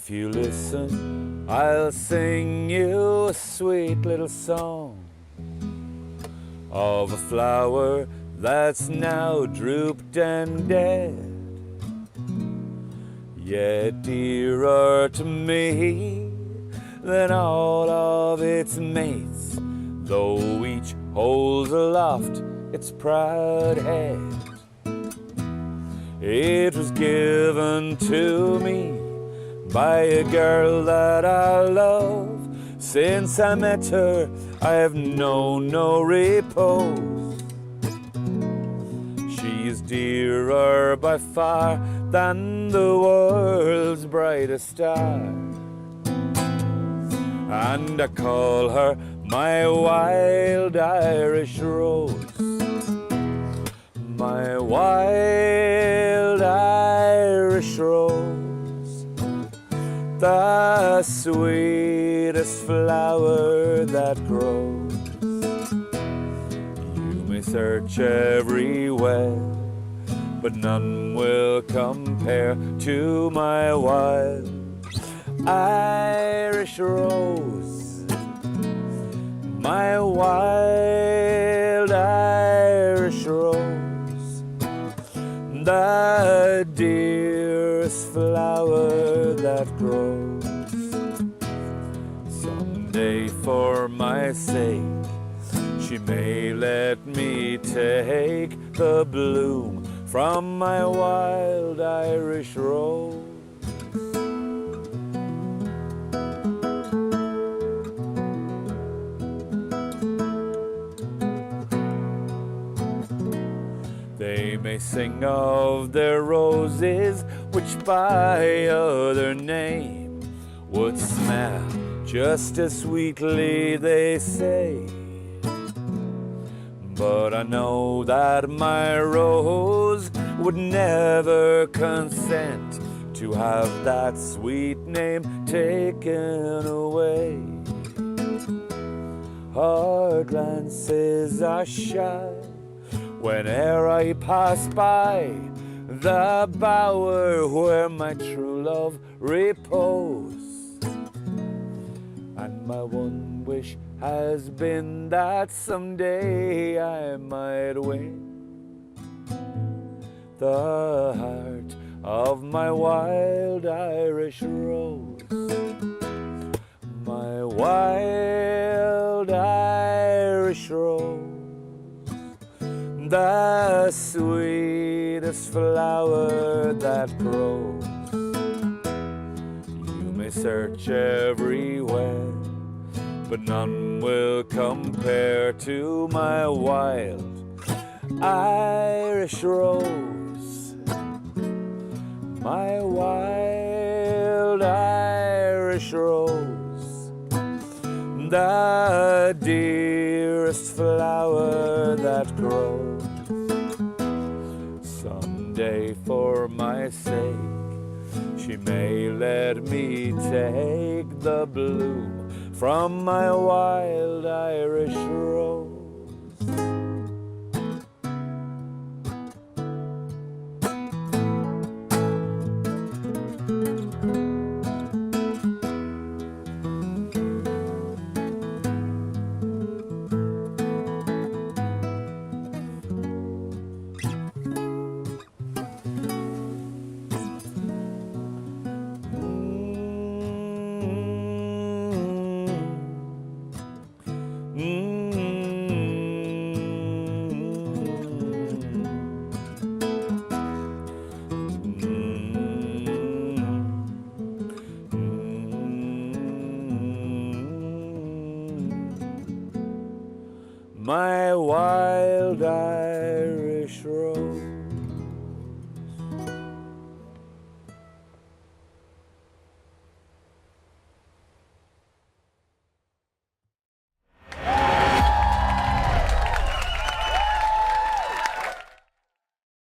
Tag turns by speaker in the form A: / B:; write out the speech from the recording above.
A: If you listen, I'll sing you a sweet little song of a flower that's now drooped and dead, yet dearer to me than all of its mates, though each holds aloft its proud head. It was given to me by a girl that I love. Since I met her, I have known no repose. She is dearer by far than the world's brightest star, and I call her my wild Irish rose. My wild Irish rose, the sweetest flower that grows. You may search everywhere, but none will compare to my wild Irish rose. My wild Irish rose, the dearest flower that grows. Someday for my sake, she may let me take the bloom from my wild Irish rose. They may sing of their roses, which by other name would smell just as sweetly, they say. But I know that my rose would never consent to have that sweet name taken away. Her glances are shy whene'er I pass by the bower where my true love repose. And my one wish has been that someday I might win the heart of my wild Irish rose. My wild Irish rose, the sweetest flower that grows. You may search everywhere, but none will compare to my wild Irish rose. My wild Irish rose, the dearest flower that grows. Someday for my sake, she may let me take the bloom from my wild Irish rose. My wild Irish